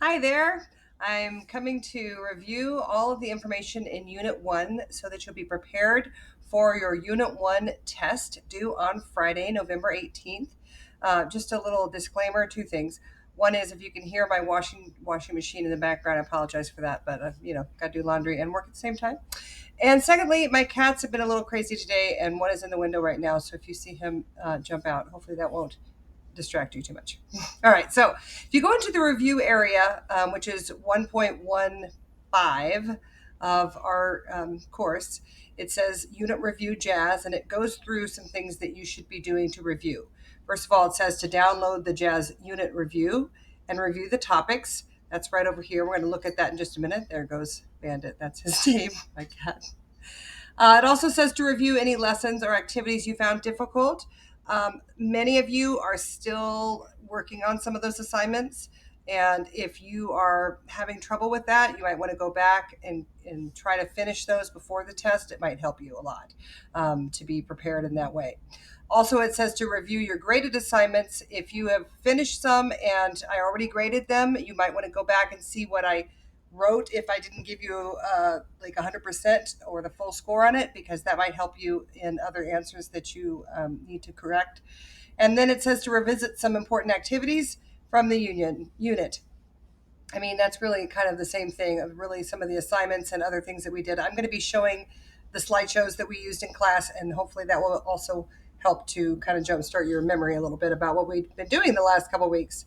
Hi there. I'm coming to review all of the information in Unit 1 so that you'll be prepared for your Unit 1 test due on Friday, November 18th. Just a little disclaimer, two things. One is if you can hear my washing machine in the background, I apologize for that, but got to do laundry and work at the same time. And secondly, my cats have been a little crazy today, and one is in the window right now. So if you see him jump out, hopefully that won't distract you too much. All right, so if you go into the review area, which is 1.15 of our course, it says Unit Review Jazz, and it goes through some things that you should be doing to review. First of all, it says to download the Jazz Unit Review and review the topics. That's right over here. We're going to look at that in just a minute. There goes Bandit. That's his name, my cat. It also says to review any lessons or activities you found difficult. Many of you are still working on some of those assignments. And if you are having trouble with that, you might want to go back and try to finish those before the test. It might help you a lot to be prepared in that way. Also, it says to review your graded assignments. If you have finished some and I already graded them, you might want to go back and see what I wrote if I didn't give you like 100% or the full score on it, because that might help you in other answers that you need to correct. And then it says to revisit some important activities from the unit. I mean, that's really kind of the same thing of really some of the assignments and other things that we did. I'm going to be showing the slideshows that we used in class, and hopefully that will also help to kind of jumpstart your memory a little bit about what we've been doing the last couple weeks.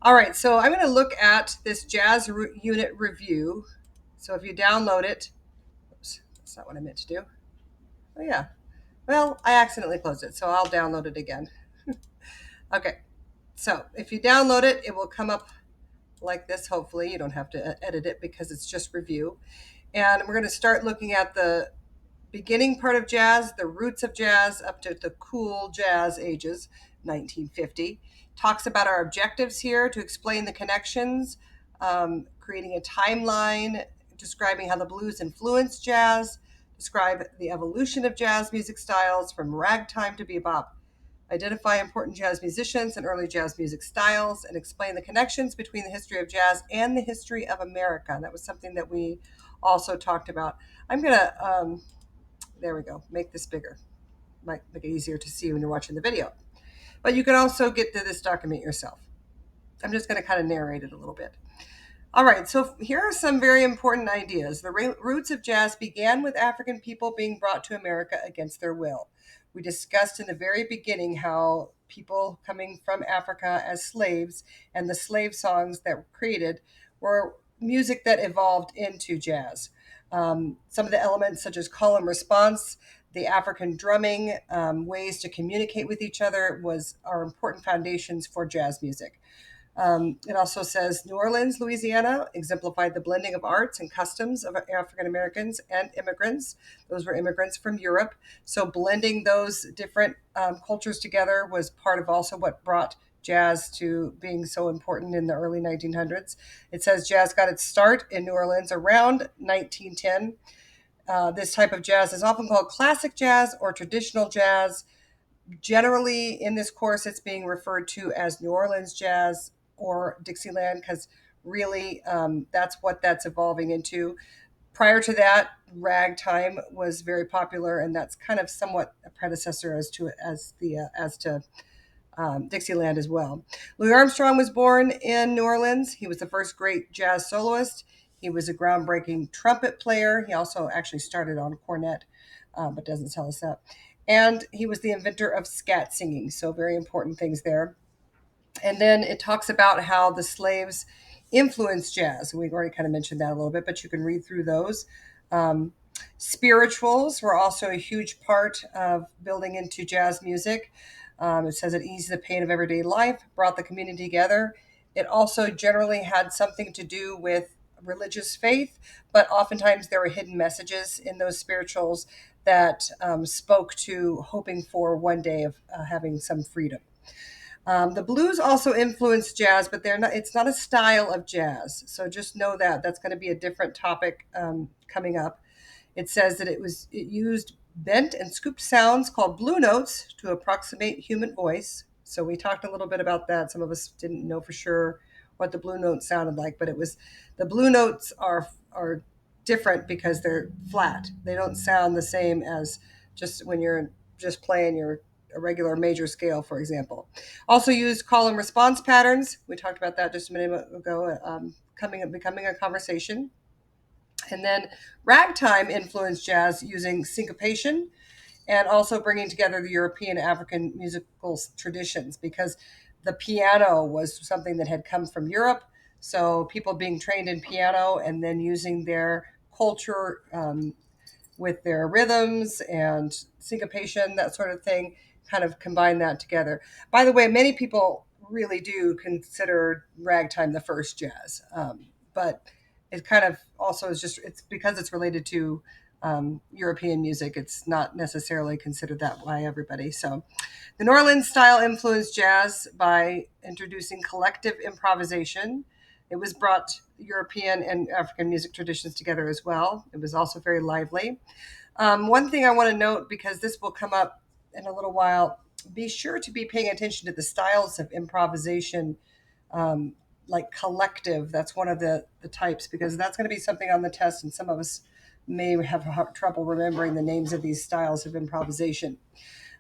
All right, so I'm going to look at this Jazz Unit Review. So if you download it, oops, that's not what I meant to do. Oh yeah, well, I accidentally closed it, so I'll download it again. Okay, so if you download it, it will come up like this. Hopefully you don't have to edit it because it's just review. And we're going to start looking at the beginning part of jazz, the roots of jazz, up to the cool jazz ages, 1950. Talks about our objectives here to explain the connections, creating a timeline, describing how the blues influenced jazz, describe the evolution of jazz music styles from ragtime to bebop, identify important jazz musicians and early jazz music styles, and explain the connections between the history of jazz and the history of America. And that was something that we also talked about. I'm going to there we go. Make this bigger. Might make it easier to see when you're watching the video. But you can also get to this document yourself. I'm just going to kind of narrate it a little bit. All right, so here are some very important ideas. The roots of jazz began with African people being brought to America against their will. We discussed in the very beginning how people coming from Africa as slaves and the slave songs that were created were music that evolved into jazz. Some of the elements, such as call and response, the African drumming, ways to communicate with each other, are important foundations for jazz music. It also says New Orleans, Louisiana, exemplified the blending of arts and customs of African Americans and immigrants. Those were immigrants from Europe. So blending those different cultures together was part of also what brought jazz to being so important in the early 1900s. It says jazz got its start in New Orleans around 1910. This type of jazz is often called classic jazz or traditional jazz. Generally, in this course, it's being referred to as New Orleans jazz or Dixieland, because really that's what that's evolving into. Prior to that, ragtime was very popular, and that's kind of somewhat a predecessor as to Dixieland as well. Louis Armstrong was born in New Orleans. He was the first great jazz soloist. He was a groundbreaking trumpet player. He also actually started on cornet, but doesn't tell us that. And he was the inventor of scat singing, so very important things there. And then it talks about how the slaves influenced jazz. We've already kind of mentioned that a little bit, but you can read through those. Um, Spirituals were also a huge part of building into jazz music. It says it eased the pain of everyday life, brought the community together. It also generally had something to do with religious faith, but oftentimes there were hidden messages in those spirituals that spoke to hoping for one day of having some freedom. The blues also influenced jazz, but they're not. It's not a style of jazz. So just know that that's going to be a different topic coming up. It says that it used bent and scooped sounds called blue notes to approximate human voice. So we talked a little bit about that. Some of us didn't know for sure what the blue notes sounded like, but it was the blue notes are different because they're flat. They don't sound the same as just when you're just playing your a regular major scale, for example. Also used call and response patterns. We talked about that just a minute ago, becoming a conversation. And then ragtime influenced jazz using syncopation and also bringing together the European African musical traditions because the piano was something that had come from Europe. So people being trained in piano and then using their culture with their rhythms and syncopation, that sort of thing, kind of combine that together. By the way, many people really do consider ragtime the first jazz, but it kind of also is just it's because it's related to European music. It's not necessarily considered that by everybody. So, the New Orleans style influenced jazz by introducing collective improvisation. It was brought European and African music traditions together as well. It was also very lively. One thing I want to note, because this will come up in a little while, be sure to be paying attention to the styles of improvisation, um, like collective. That's one of the types, because that's going to be something on the test, and some of us may have trouble remembering the names of these styles of improvisation.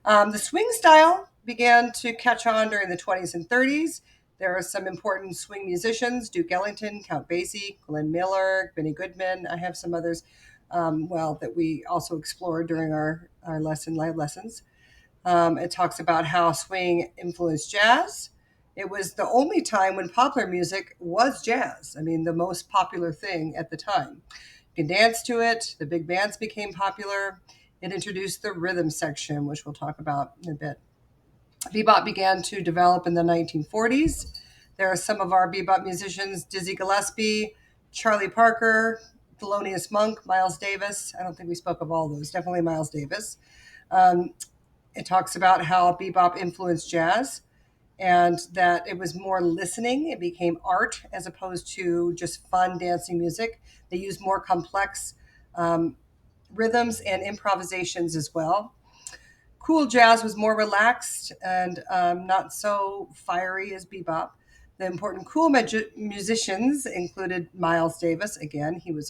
The swing style began to catch on during the 20s and 30s. There are some important swing musicians: Duke Ellington, Count Basie, Glenn Miller, Benny Goodman. I have some others, that we also explored during our live lessons. It talks about how swing influenced jazz. It was the only time when popular music was jazz. I mean, the most popular thing at the time. You can dance to it. The big bands became popular. It introduced the rhythm section, which we'll talk about in a bit. Bebop began to develop in the 1940s. There are some of our bebop musicians: Dizzy Gillespie, Charlie Parker, Thelonious Monk, Miles Davis. I don't think we spoke of all those. Definitely Miles Davis. Um, it talks about how bebop influenced jazz and that it was more listening. It became art as opposed to just fun dancing music. They used more complex um, rhythms and improvisations as well. Cool jazz was more relaxed and not so fiery as bebop. The important cool musicians included Miles Davis. Again, he was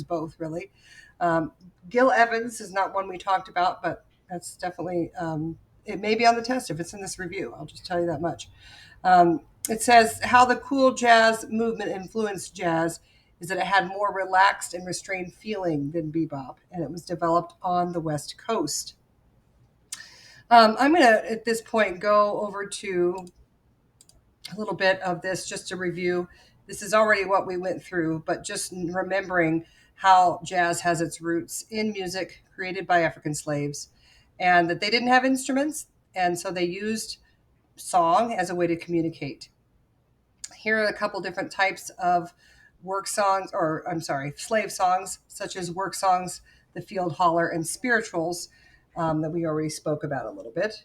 both really. Um, Gil Evans is not one we talked about, but that's definitely it may be on the test if it's in this review. I'll just tell you that much. It says how the cool jazz movement influenced jazz is that it had more relaxed and restrained feeling than bebop, and it was developed on the West Coast. I'm going to, at this point, go over to a little bit of this just to review. This is already what we went through, but just remembering how jazz has its roots in music created by African slaves and that they didn't have instruments, and so they used song as a way to communicate. Here are a couple different types of work songs, or I'm sorry, slave songs, such as work songs, the field holler, and spirituals that we already spoke about a little bit.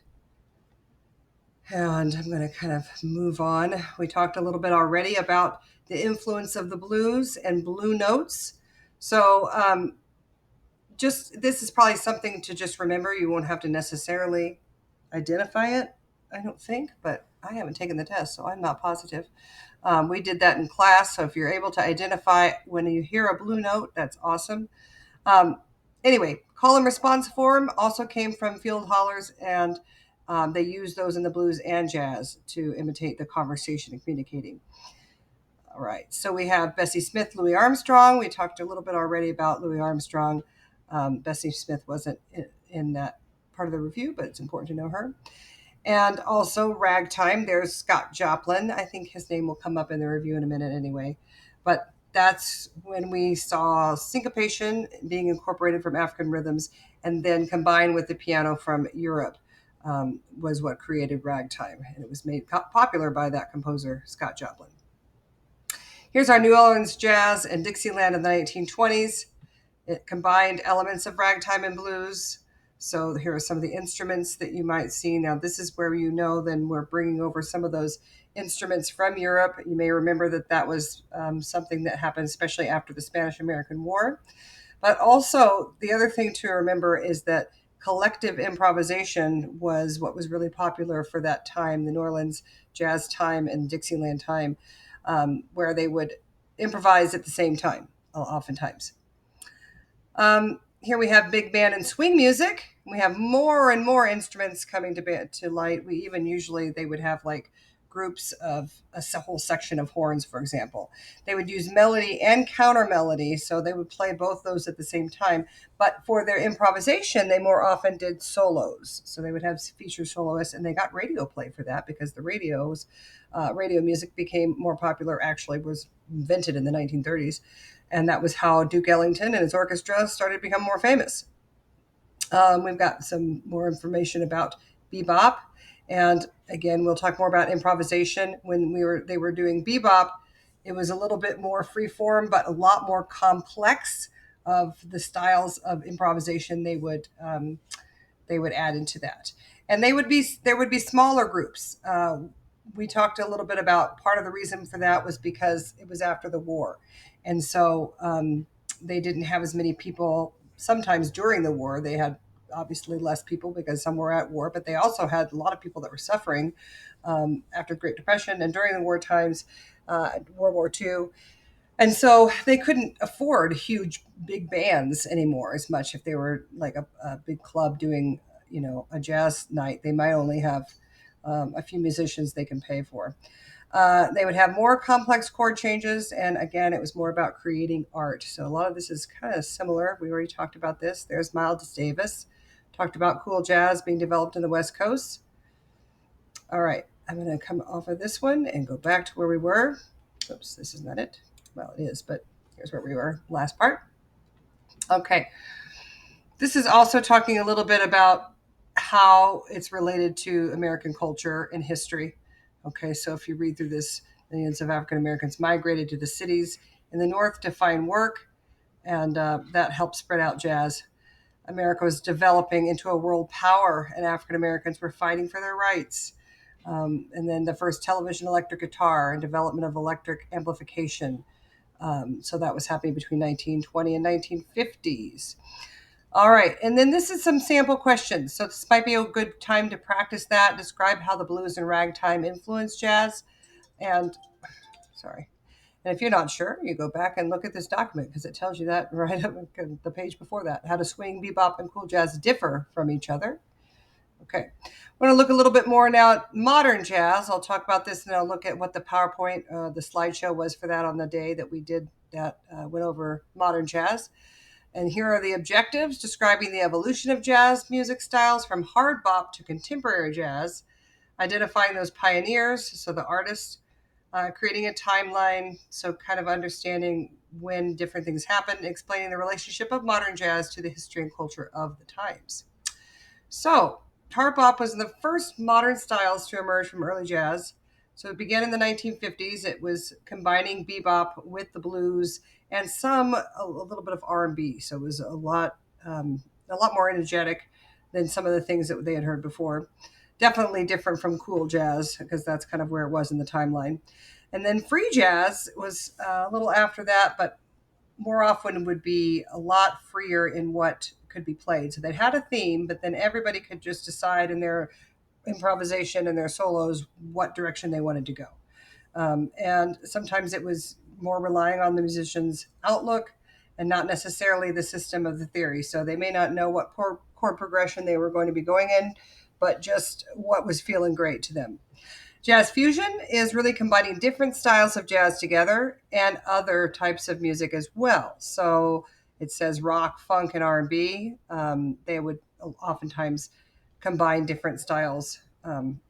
And I'm going to kind of move on. We talked a little bit already about the influence of the blues and blue notes. So, just this is probably something to just remember. You won't have to necessarily identify it, I don't think, but I haven't taken the test, so I'm not positive. We did that in class. So, if you're able to identify when you hear a blue note, that's awesome. Um, anyway, call and response form also came from field hollers, and they use those in the blues and jazz to imitate the conversation and communicating. All right, so we have Bessie Smith, Louis Armstrong. We talked a little bit already about Louis Armstrong. Bessie Smith wasn't in that part of the review, but it's important to know her. And also ragtime. There's Scott Joplin. I think his name will come up in the review in a minute anyway. But that's when we saw syncopation being incorporated from African rhythms and then combined with the piano from Europe, was what created ragtime. And it was made popular by that composer, Scott Joplin. Here's our New Orleans jazz and Dixieland in the 1920s. It combined elements of ragtime and blues. So here are some of the instruments that you might see. Now, this is where then we're bringing over some of those instruments from Europe. You may remember that was something that happened, especially after the Spanish-American War. But also, the other thing to remember is that collective improvisation was what was really popular for that time, the New Orleans jazz time and Dixieland time. where they would improvise at the same time, oftentimes. Here we have big band and swing music. We have more and more instruments coming to light. We even usually they would have like groups of a whole section of horns, for example. They would use melody and counter melody, so they would play both those at the same time. But for their improvisation, they more often did solos. So they would have feature soloists, and they got radio play for that because the radio music became more popular. Actually, was invented in the 1930s, and that was how Duke Ellington and his orchestra started to become more famous. We've got some more information about bebop, and again, we'll talk more about improvisation. When they were doing bebop, it was a little bit more freeform, but a lot more complex of the styles of improvisation they would add into that, and there would be smaller groups. We talked a little bit about part of the reason for that was because it was after the war, and so they didn't have as many people. Sometimes during the war, they had obviously less people because some were at war, but they also had a lot of people that were suffering after the Great Depression and during the war times, World War II. And so they couldn't afford huge, big bands anymore as much. If they were like a big club doing, a jazz night, they might only have a few musicians they can pay for. They would have more complex chord changes, and again, it was more about creating art. So a lot of this is kind of similar. We already talked about this. There's Miles Davis, talked about cool jazz being developed in the West Coast. All right, I'm going to come off of this one and go back to where we were. Oops, this is not it. Well, it is, but here's where we were, last part. Okay, this is also talking a little bit about how it's related to American culture and history. Okay, so if you read through this, millions of African Americans migrated to the cities in the North to find work, and that helped spread out jazz. America was developing into a world power, and African Americans were fighting for their rights. And then the first television electric guitar and development of electric amplification. So that was happening between 1920 and 1950s. All right, and then this is some sample questions. So this might be a good time to practice that. Describe how the blues and ragtime influenced jazz. And sorry. And if you're not sure, you go back and look at this document because it tells you that right up the page before that. How do swing, bebop, and cool jazz differ from each other? Okay. I want to look a little bit more now at modern jazz. I'll talk about this and I'll look at what the PowerPoint, the slideshow was for that on the day that we did that, went over modern jazz. And here are the objectives describing the evolution of jazz music styles from hard bop to contemporary jazz, identifying those pioneers, so the artists, creating a timeline, so kind of understanding when different things happened, explaining the relationship of modern jazz to the history and culture of the times. So, hard bop was the first modern styles to emerge from early jazz. So it began in the 1950s. It was combining bebop with the blues and a little bit of R&B. So it was a lot more energetic than some of the things that they had heard before. Definitely different from cool jazz because that's kind of where it was in the timeline. And then free jazz was a little after that, but more often would be a lot freer in what could be played. So they had a theme, but then everybody could just decide in their improvisation and their solos what direction they wanted to go. And sometimes it was more relying on the musician's outlook and not necessarily the system of the theory. So they may not know what chord progression they were going to be going in, but just what was feeling great to them. Jazz fusion is really combining different styles of jazz together and other types of music as well. So it says rock, funk, and R&B. They would oftentimes combine different styles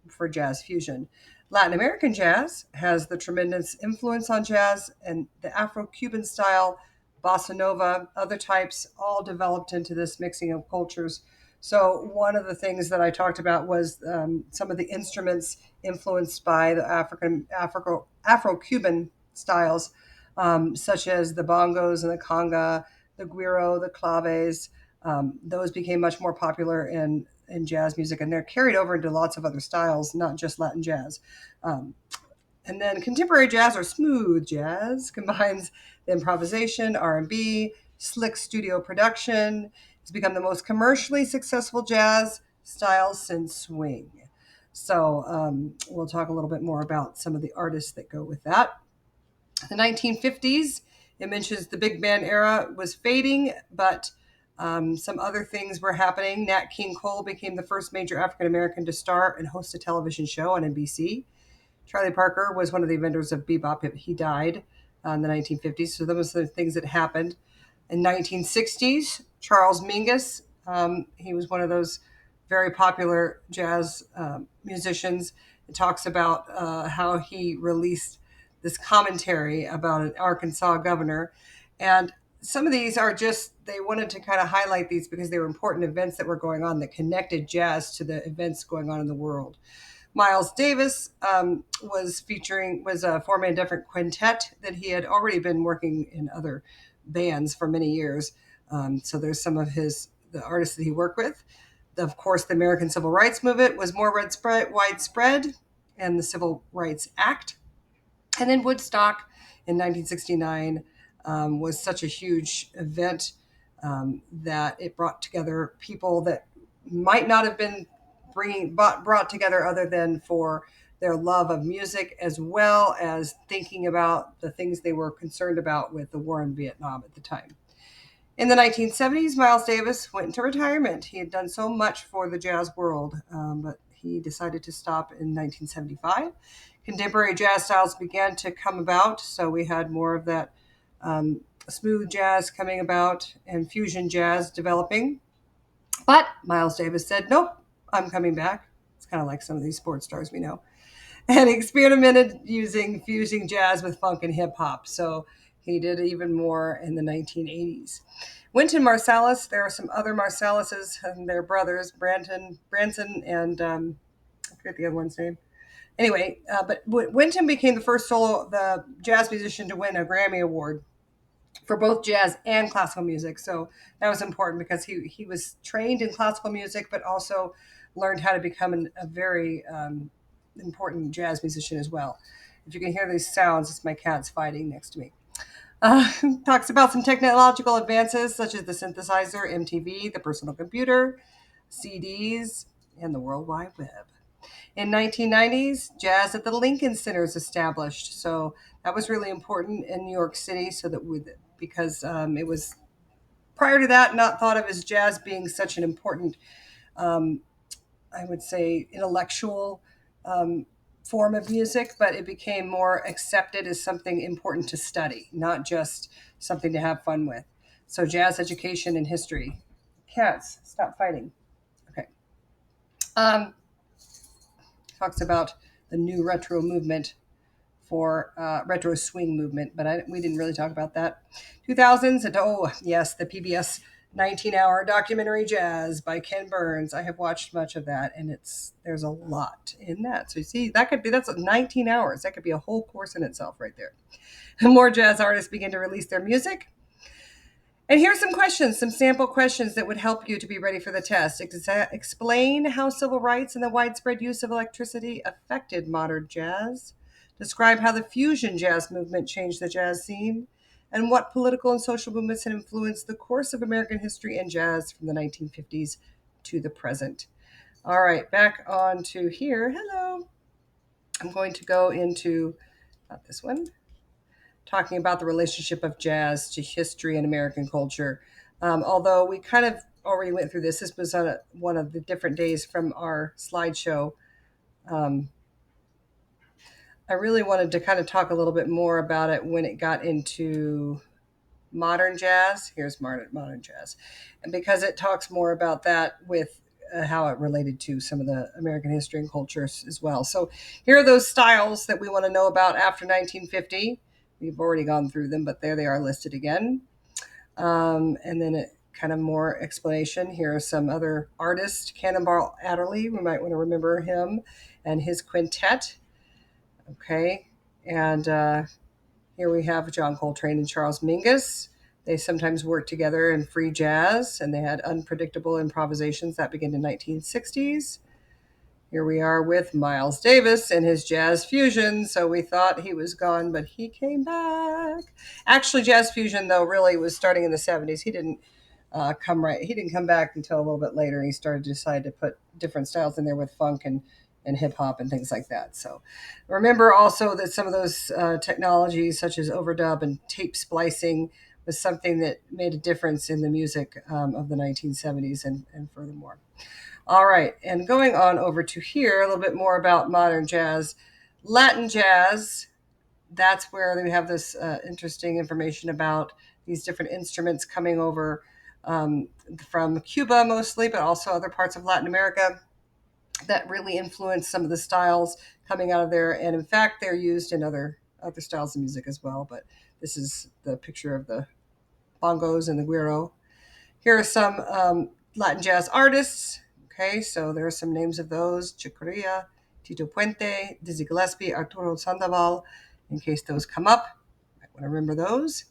for jazz fusion. Latin American jazz has the tremendous influence on jazz, and the Afro-Cuban style, bossa nova, other types, all developed into this mixing of cultures. So one of the things that I talked about was some of the instruments influenced by the Afro-Cuban styles, such as the bongos and the conga, the guiro, the claves. Those became much more popular in jazz music, and they're carried over into lots of other styles, not just Latin jazz. Um, and then contemporary jazz or smooth jazz combines the improvisation, R&B, slick studio production. It's become the most commercially successful jazz style since swing. So we'll talk a little bit more about some of the artists that go with that. The 1950s, it mentions the big band era was fading, but some other things were happening. Nat King Cole became the first major African American to star and host a television show on NBC. Charlie Parker was one of the inventors of bebop. He died in the 1950s. So those are the things that happened. In 1960s, Charles Mingus, he was one of those very popular jazz musicians. It talks about how he released this commentary about an Arkansas governor. And some of these are just, they wanted to kind of highlight these because they were important events that were going on that connected jazz to the events going on in the world. Miles Davis was forming a different quintet that he had already been working in other bands for many years. So there's some of the artists that he worked with. Of course, the American Civil Rights Movement was more widespread, and the Civil Rights Act. And then Woodstock in 1969 was such a huge event that it brought together people that might not have been brought together other than for their love of music, as well as thinking about the things they were concerned about with the war in Vietnam at the time. In the 1970s, Miles Davis went into retirement. He had done so much for the jazz world, but he decided to stop in 1975. Contemporary jazz styles began to come about, so we had more of that smooth jazz coming about and fusion jazz developing. But Miles Davis said, nope, I'm coming back. It's kind of like some of these sports stars we know. And experimented using fusing jazz with funk and hip hop. So he did even more in the 1980s. Wynton Marsalis, there are some other Marsalises and their brothers, Branson, and I forget the other one's name. Anyway, but Wynton became the jazz musician to win a Grammy Award for both jazz and classical music. So that was important because he was trained in classical music, but also learned how to become a very important jazz musician as well. If you can hear these sounds, it's my cats fighting next to me. Uh, Talks about some technological advances such as the synthesizer, MTV, the personal computer, CDs, and the World Wide Web. In 1990s, jazz at the Lincoln Center is established. So that was really important in New York City, because it was prior to that not thought of as jazz being such an important, um, I would say, intellectual um, form of music, but it became more accepted as something important to study, not just something to have fun with. So jazz education and history. Cats, stop fighting. Okay. Um, Talks about the new retro movement for retro swing movement, but we didn't really talk about that. 2000s, and oh, yes, the PBS 19-hour documentary Jazz by Ken Burns. I have watched much of that, and there's a lot in that. So you see, that's 19 hours. That could be a whole course in itself right there. More jazz artists begin to release their music. And here's some questions, some sample questions that would help you to be ready for the test. Explain how civil rights and the widespread use of electricity affected modern jazz. Describe how the fusion jazz movement changed the jazz scene. And what political and social movements had influenced the course of American history and jazz from the 1950s to the present. All right, back on to here. Hello. I'm going to go into, not this one, talking about the relationship of jazz to history and American culture. Although we kind of already went through this, this was on one of the different days from our slideshow. Um, I really wanted to kind of talk a little bit more about it when it got into modern jazz. Here's modern jazz. And because it talks more about that with how it related to some of the American history and cultures as well. So here are those styles that we want to know about after 1950. We've already gone through them, but there they are listed again. And then it kind of more explanation. Here are some other artists. Cannonball Adderley, we might want to remember him and his quintet. Okay. And here we have John Coltrane and Charles Mingus. They sometimes worked together in free jazz, and they had unpredictable improvisations that began in the 1960s. Here we are with Miles Davis and his jazz fusion. So we thought he was gone, but he came back. Actually, jazz fusion, though, really was starting in the 70s. He didn't come back until a little bit later. He started to decide to put different styles in there with funk and and hip hop and things like that. So remember also that some of those technologies, such as overdub and tape splicing, was something that made a difference in the music of the 1970s and furthermore. All right, and going on over to here, a little bit more about modern jazz. Latin jazz, that's where we have this interesting information about these different instruments coming over from Cuba mostly, but also other parts of Latin America that really influenced some of the styles coming out of there. And in fact, they're used in other styles of music as well. But this is the picture of the bongos and the güiro. Here are some Latin jazz artists. Okay, so there are some names of those: Chick Corea, Tito Puente, Dizzy Gillespie, Arturo Sandoval, in case those come up. I want to remember those.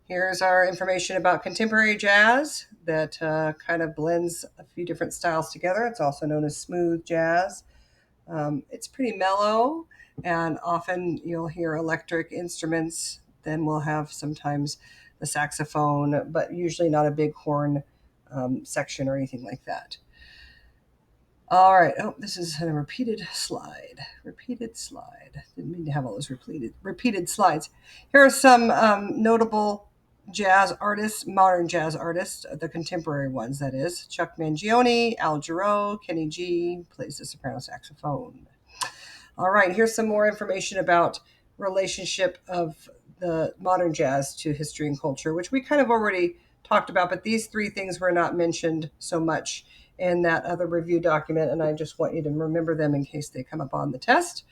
Here's our information about contemporary jazz that kind of blends a few different styles together. It's also known as smooth jazz. It's pretty mellow, and often you'll hear electric instruments. Then we'll have sometimes the saxophone, but usually not a big horn section or anything like that. All right. Oh, this is a repeated slide. Repeated slide. Didn't mean to have all those repeated slides. Here are some notable jazz artists, modern jazz artists, the contemporary ones, that is. Chuck Mangione, Al Jarreau, Kenny G plays the soprano saxophone. All right, here's some more information about relationship of the modern jazz to history and culture, which we kind of already talked about, but these three things were not mentioned so much in that other review document, and I just want you to remember them in case they come up on the test.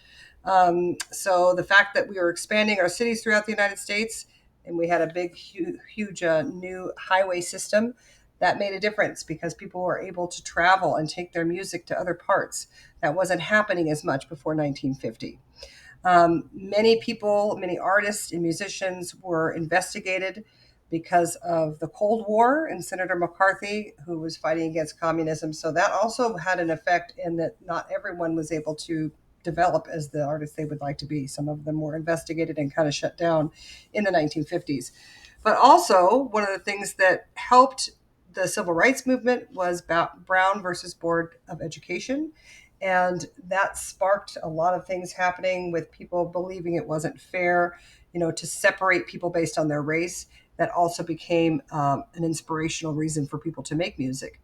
So the fact that we were expanding our cities throughout the United States, and we had a big, huge new highway system, that made a difference because people were able to travel and take their music to other parts. That wasn't happening as much before 1950. Many people, many artists and musicians were investigated because of the Cold War and Senator McCarthy, who was fighting against communism. So that also had an effect in that not everyone was able to develop as the artists they would like to be. Some of them were investigated and kind of shut down in the 1950s. But also, one of the things that helped the civil rights movement was Brown versus Board of Education. And that sparked a lot of things happening with people believing it wasn't fair, to separate people based on their race. That also became an inspirational reason for people to make music.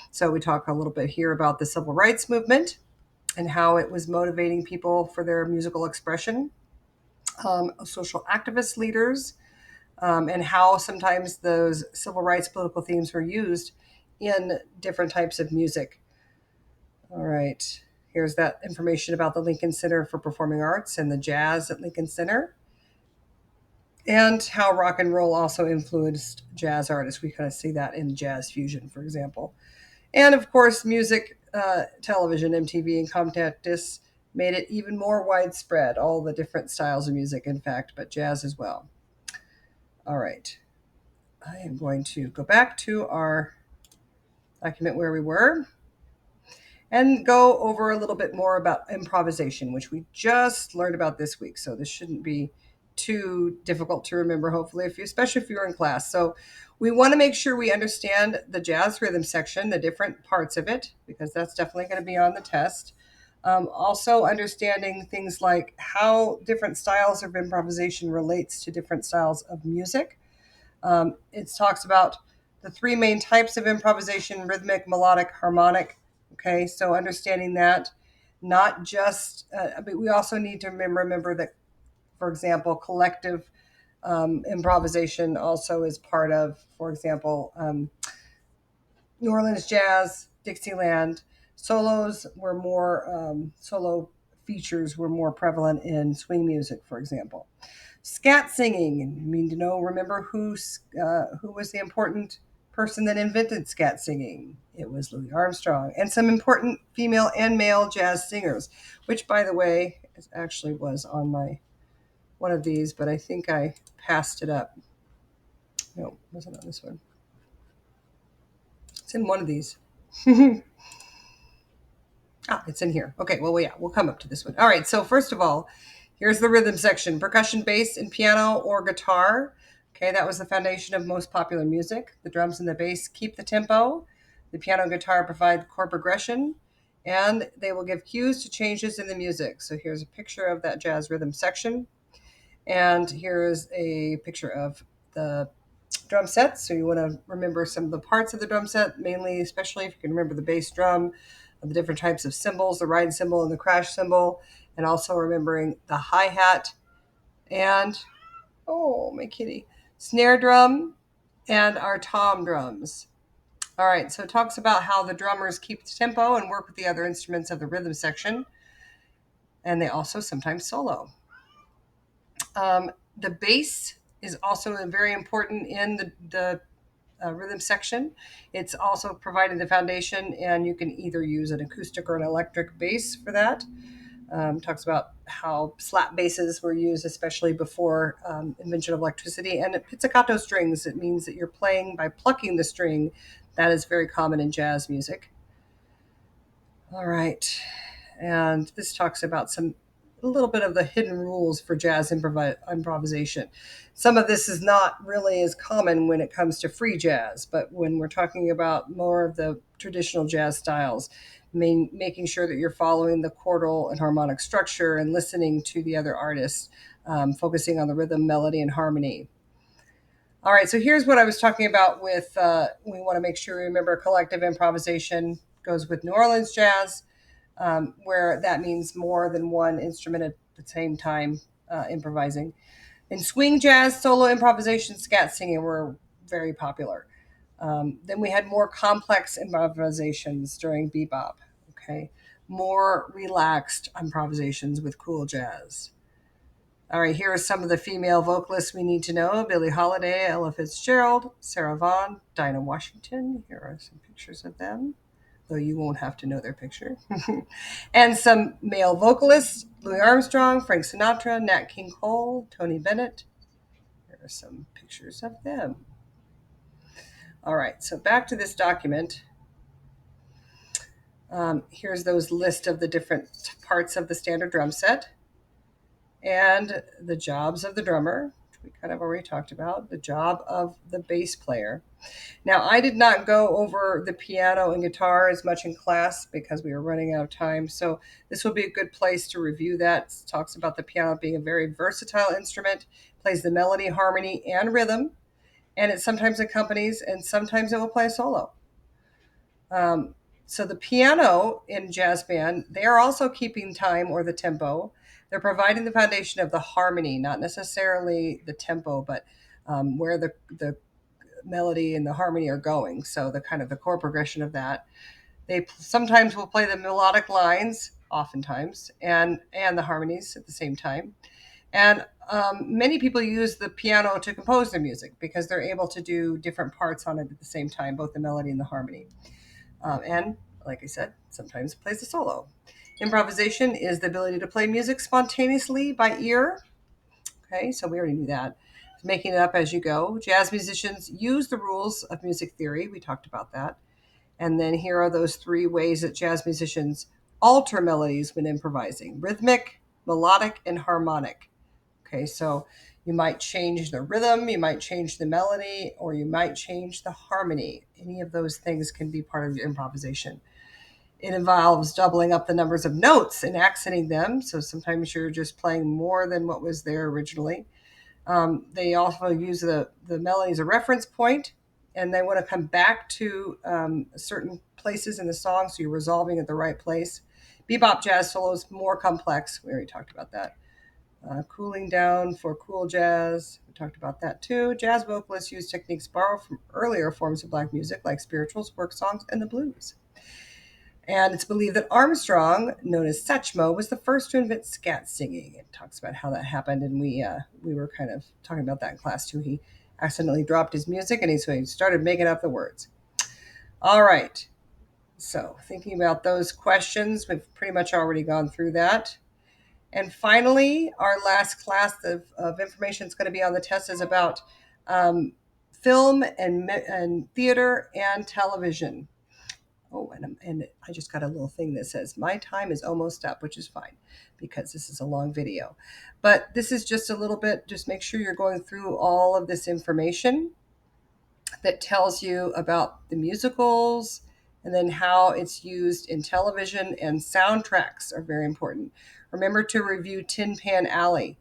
So we talk a little bit here about the civil rights movement and how it was motivating people for their musical expression, social activist leaders, and how sometimes those civil rights political themes were used in different types of music. All right. Here's that information about the Lincoln Center for Performing Arts and the jazz at Lincoln Center, and how rock and roll also influenced jazz artists. We kind of see that in jazz fusion, for example. And of course, music, television, MTV, and compact discs made it even more widespread, all the different styles of music, in fact, but jazz as well. All right. I am going to go back to our document where we were and go over a little bit more about improvisation, which we just learned about this week. So this shouldn't be too difficult to remember, hopefully, especially if you're in class. So we want to make sure we understand the jazz rhythm section, the different parts of it, because that's definitely going to be on the test. Also understanding things like how different styles of improvisation relates to different styles of music. It talks about the three main types of improvisation: rhythmic, melodic, harmonic. Okay, so understanding that, not just, but we also need to remember that, for example, collective improvisation also is part of, for example, New Orleans jazz, Dixieland. Solo features were more prevalent in swing music, for example. Scat singing. Remember who was the important person that invented scat singing? It was Louis Armstrong. And some important female and male jazz singers, which, by the way, actually was on my one of these, but I think I passed it up. No, it wasn't on this one. It's in one of these. It's in here. Okay, well, yeah, we'll come up to this one. All right, so first of all, here's the rhythm section: percussion, bass, and piano or guitar. Okay, that was the foundation of most popular music. The drums and the bass keep the tempo. The piano and guitar provide chord progression. and they will give cues to changes in the music. So here's a picture of that jazz rhythm section, and here is a picture of the drum set. So you want to remember some of the parts of the drum set, mainly, especially if you can remember the bass drum, the different types of cymbals, the ride cymbal and the crash cymbal, and also remembering the hi-hat and, oh, my kitty, snare drum and our tom drums. All right, so it talks about how the drummers keep the tempo and work with the other instruments of the rhythm section, and they also sometimes solo. The bass is also very important in the rhythm section. It's also providing the foundation, and you can either use an acoustic or an electric bass for that. Talks about how slap basses were used, especially before invention of electricity, and pizzicato strings. It means that you're playing by plucking the string. That is very common in jazz music. All right, and this talks about a little bit of the hidden rules for jazz improvisation. Some of this is not really as common when it comes to free jazz, but when we're talking about more of the traditional jazz styles, making sure that you're following the chordal and harmonic structure and listening to the other artists, focusing on the rhythm, melody, and harmony. All right, so here's what I was talking about with we want to make sure we remember collective improvisation goes with New Orleans jazz, where that means more than one instrument at the same time improvising. In swing jazz, solo improvisation, scat singing were very popular. Then we had more complex improvisations during bebop. Okay, more relaxed improvisations with cool jazz. All right, here are some of the female vocalists we need to know: Billie Holiday, Ella Fitzgerald, Sarah Vaughan, Dinah Washington. Here are some pictures of them, though you won't have to know their picture. And some male vocalists: Louis Armstrong, Frank Sinatra, Nat King Cole, Tony Bennett. Here are some pictures of them. All right, so back to this document. Here's those list of the different parts of the standard drum set and the jobs of the drummer, which we kind of already talked about, the job of the bass player. Now, I did not go over the piano and guitar as much in class because we were running out of time. So this will be a good place to review that. It talks about the piano being a very versatile instrument, plays the melody, harmony, and rhythm, and it sometimes accompanies and sometimes it will play a solo. So the piano in jazz band, they are also keeping time or the tempo. They're providing the foundation of the harmony, not necessarily the tempo, but where the melody and the harmony are going. So the kind of the chord progression of that. They sometimes will play the melodic lines, oftentimes, and the harmonies at the same time. And many people use the piano to compose their music because they're able to do different parts on it at the same time, both the melody and the harmony. And like I said, sometimes plays a solo. Improvisation is the ability to play music spontaneously by ear. Okay, so we already knew that. Making it up as you go. Jazz musicians use the rules of music theory. We talked about that. And then here are those three ways that jazz musicians alter melodies when improvising: rhythmic, melodic, and harmonic. Okay, so you might change the rhythm, you might change the melody, or you might change the harmony. Any of those things can be part of your improvisation. It involves doubling up the numbers of notes and accenting them. So sometimes you're just playing more than what was there originally. They also use the melody as a reference point, and they want to come back to certain places in the song, so you're resolving at the right place. Bebop jazz solos more complex. We already talked about that. Cooling down for cool jazz. We talked about that too. Jazz vocalists use techniques borrowed from earlier forms of black music, like spirituals, work songs, and the blues. And it's believed that Armstrong, known as Satchmo, was the first to invent scat singing. It talks about how that happened, and we were kind of talking about that in class too. He accidentally dropped his music, and so he started making up the words. All right. So thinking about those questions, we've pretty much already gone through that. And finally, our last class of information that's going to be on the test is about film and theater and television. Oh, and I just got a little thing that says my time is almost up, which is fine because this is a long video. But this is just a little bit, just make sure you're going through all of this information that tells you about the musicals and then how it's used in television, and soundtracks are very important. Remember to review Tin Pan Alley.